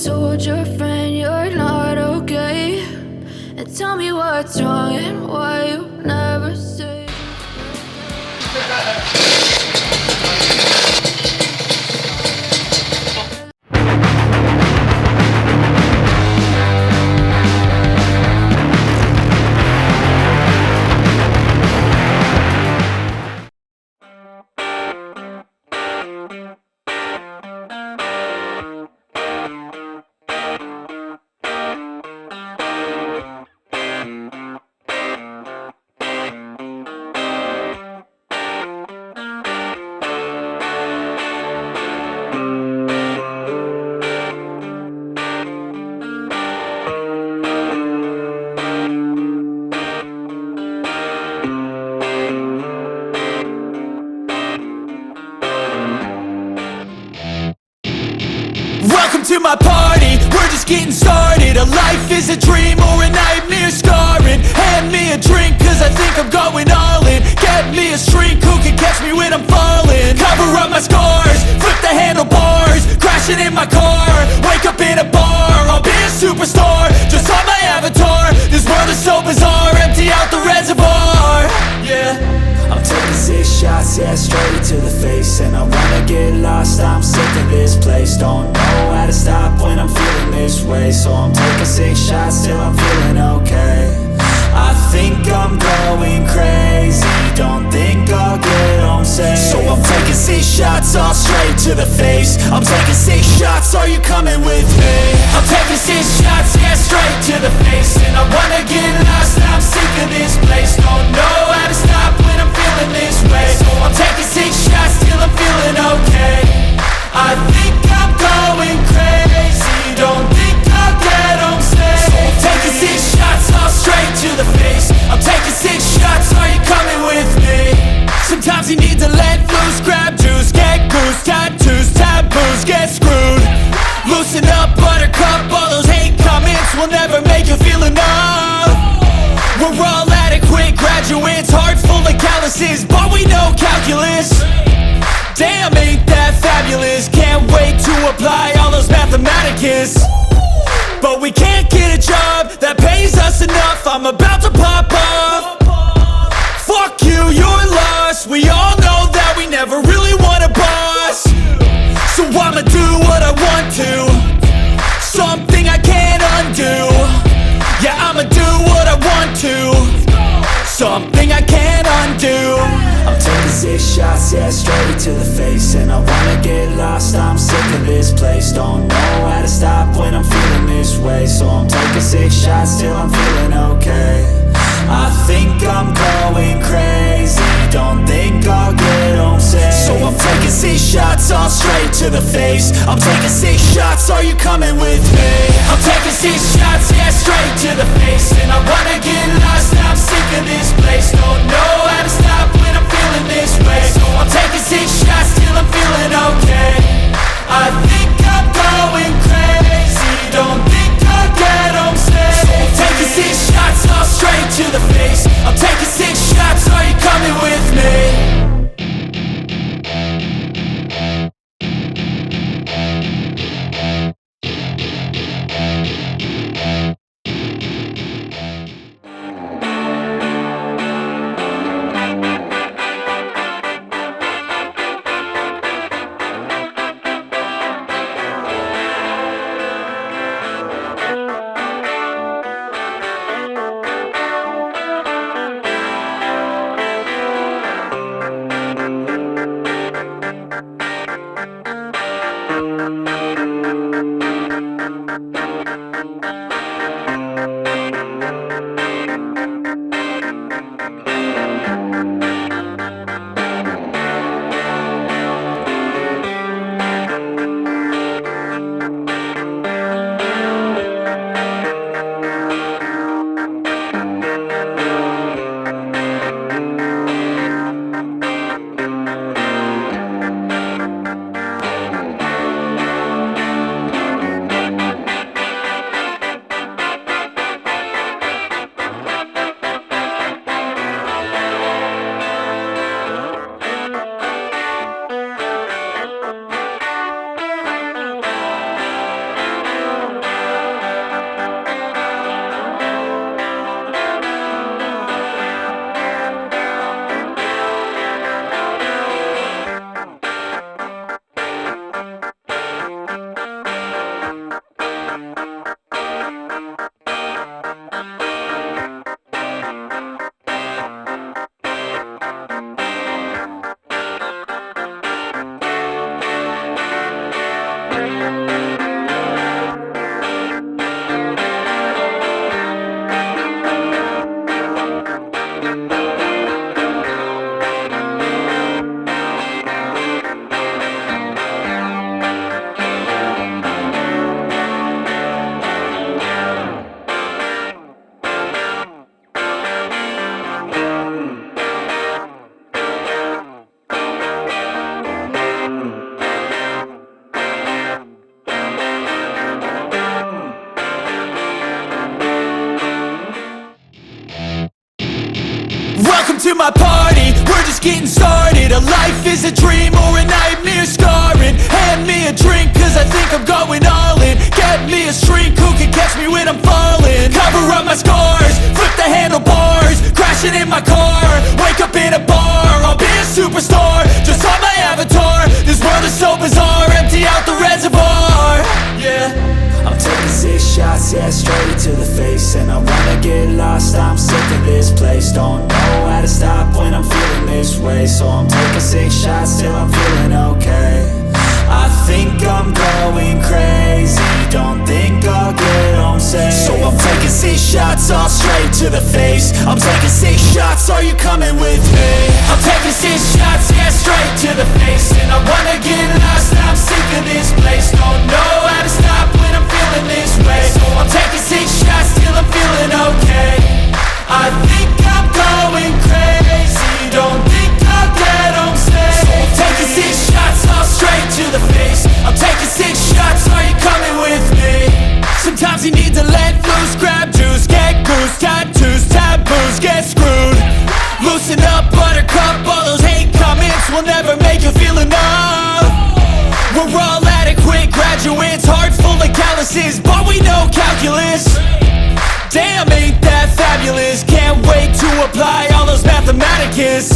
told your friend you're not okay, and tell me what's wrong and why you never say. Welcome to my party, we're just getting started. A life is a dream or a nightmare scarring. Hand me a drink cause I think I'm going all in. Get me a shrink who can catch me when I'm falling. Cover up my scars, flip the handlebars. Crashing in my car, wake up in a bar. I'll be a superstar, just on my avatar. This world is so bizarre, empty out the reservoir. Yeah, I'm taking 6 shots, yeah, straight to the face. And I wanna get lost, I'm sick of this place. Don't know how to stop when I'm feeling this way. So I'm taking 6 shots till I'm feeling okay. I think I'm going crazy, don't think I'll get home safe. So I'm taking 6 shots, all straight to the face. I'm taking 6 shots, are you coming with me? I'm taking 6 shots, yeah, straight to the face. And I wanna get lost, I'm sick of this place. Don't know how to stop when I'm feeling this way. So I'm taking 6 shots till I'm feeling okay. I think I'm going crazy, don't think I'll get home safe. So I'm taking 6 shots, all straight to the face. I'm taking 6 shots, are you coming with me? Sometimes you need to let loose, grab juice, get goose, tattoos, taboos, get screwed. Loosen up, buttercup, all those hate comments will never make you feel enough. We're all adequate graduates, heart full of calluses, but we know calculus. Damn, ain't that fabulous? Can't wait to apply all those mathematicus. But we can't get a job that pays us enough. I'm about to pop off. Fuck you, you're lost. We all know that we never really want a boss. So I'ma do what I want to, something I can't undo. Yeah, I'ma do what I want to, something I can't undo. I'm taking 6 shots, yeah, straight to the face. And I wanna get lost, I'm sick of this place. Don't know how to stop when I'm feeling this way. So I'm taking 6 shots till I'm feeling okay. I think I'm going crazy, don't think I'll get home safe. So I'm taking 6 shots, all straight to the face. I'm taking 6 shots, are you coming with me? I'm taking 6 shots, yeah, straight to the face. And I wanna get lost, I'm sick of this place. Don't know how to stop when I'm feeling this way. So I'm taking 6 shots till I'm feeling okay. I think I'm going crazy, don't think I'll get home safe. So I'm taking 6 shots, all straight to the face. I'm taking 6 shots, are you coming with me? Welcome to my party, we're just getting started. A life is a dream or a nightmare scarring. Hand me a drink cause I think I'm going all in. Get me a shrink who can catch me when I'm falling. Cover up my scars, flip the handlebars, crashing in my car, wake up in a bar. I'll be a superstar, just on my avatar. This world is so bizarre, empty out the reservoir. Yeah, I'm taking 6 shots, yeah, straight to the face. And I wanna get lost, I'm sick of this place. Don't know how to stop when I'm feeling this way. So I'm taking 6 shots till I'm feeling okay. I think I'm going crazy, don't think I'll get home safe. So I'm taking 6 shots, all straight to the face. I'm taking 6 shots, are you coming with me? I'm taking 6 shots, yeah, straight to the face. And I wanna get lost, I'm sick of this place. Don't know how to stop when I'm feeling this way. So I'm taking 6 shots till I'm feeling okay. I think I'm going crazy, don't think I'll get home safe. So I'm taking 6 shots, all straight to the face. I'm taking 6 shots, are you coming with me? Sometimes you need to let loose, grab juice, get goose, tattoos, taboos, get screwed. Loosen up, buttercup, all those hate comments will never make you feel enough. We're all adequate graduates, hearts full of calluses, but we know calculus. Damn, ain't that fabulous? Can't wait to apply all those mathematicus.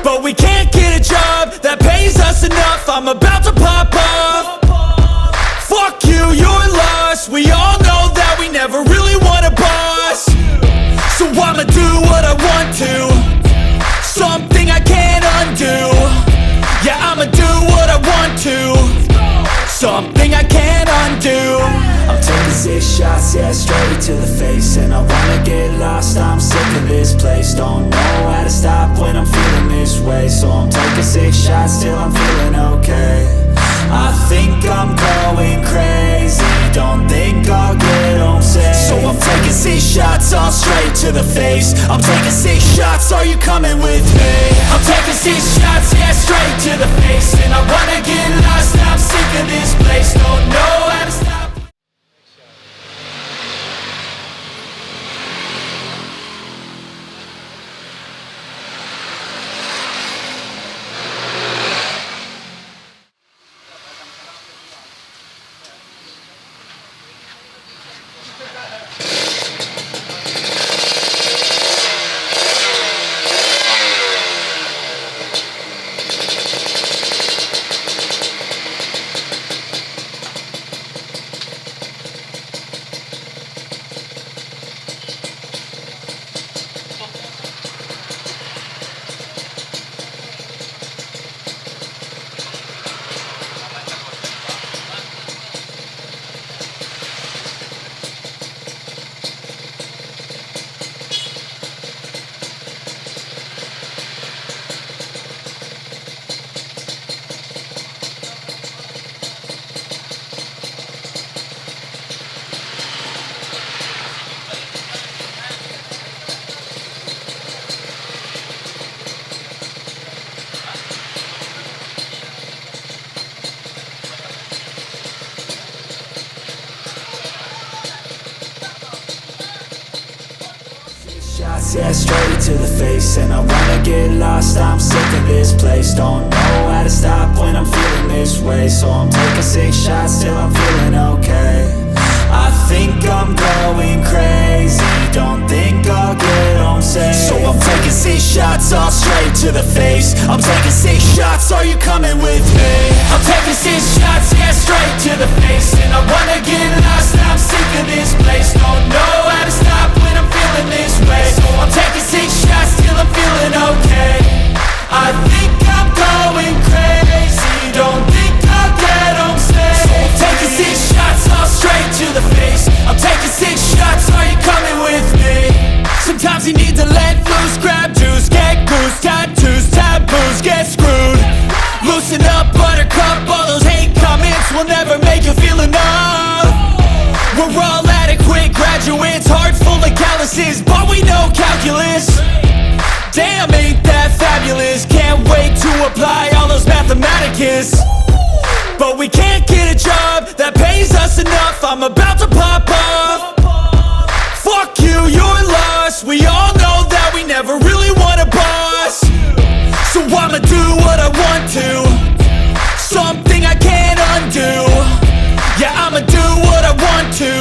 But we can't get a job that pays us enough. I'm about to pop off. Fuck you, you're lost. We all know that we never really want a boss. So I'ma do what I want to, something I can't undo. Yeah, I'ma do what I want to, something I can't undo. I'm taking 6 shots, yeah, straight to the face. And I wanna get lost, I'm sick of this place. Don't know how to stop when I'm feeling this way. So I'm taking 6 shots till I'm feeling okay. I think I'm going crazy, don't think I'll get home safe. So I'm taking 6 shots, all straight to the face. I'm taking 6 shots, are you coming with me? I'm taking 6 shots, yeah, straight to the face. And I wanna get lost, I'm sick of this place. Don't know how to stop. Yeah, straight to the face. And I wanna get lost, I'm sick of this place. Don't know how to stop when I'm feeling this way. So I'm taking 6 shots till I'm feeling okay. I think I'm going crazy, don't think I'll get home safe. So I'm taking 6 shots, all straight to the face. I'm taking 6 shots, are you coming with me? I'm taking 6 shots, yeah, straight to the face. And I wanna get lost, I'm sick of this place. Don't know how to stop when I'm feeling this way. So I'm taking 6 shots till I'm feeling okay. I think I'm going crazy, don't think I'll get home safe. So I'm taking 6 shots, all straight to the face. I'm taking 6 shots, are you coming with me? Sometimes you need to let loose, grab juice, get goose, tattoos, taboos, get screwed. Loosen up, buttercup, all those hate comments will never make you feel enough. We're all adequate graduates, hearts full of calluses, but we know calculus. Damn, ain't that fabulous? Can't wait to apply all those mathematicus. But we can't get a job that pays us enough. I'm about to pop off. Fuck you, you're lost. We all know that we never really wanna to, something I can't undo. Yeah, I'ma do what I want to,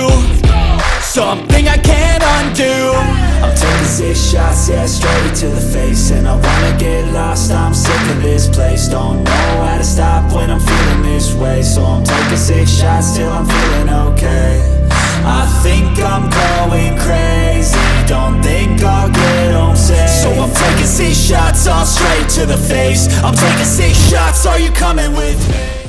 something I can't undo. I'm taking 6 shots, yeah, straight to the face. And I wanna get lost, I'm sick of this place. Don't know how to stop when I'm feeling this way. So I'm taking 6 shots till I'm feeling okay. I think I'm going crazy, don't think I'll get home safe. So I'm taking 6 shots, all straight to the face. I'm taking 6 shots, are you coming with me?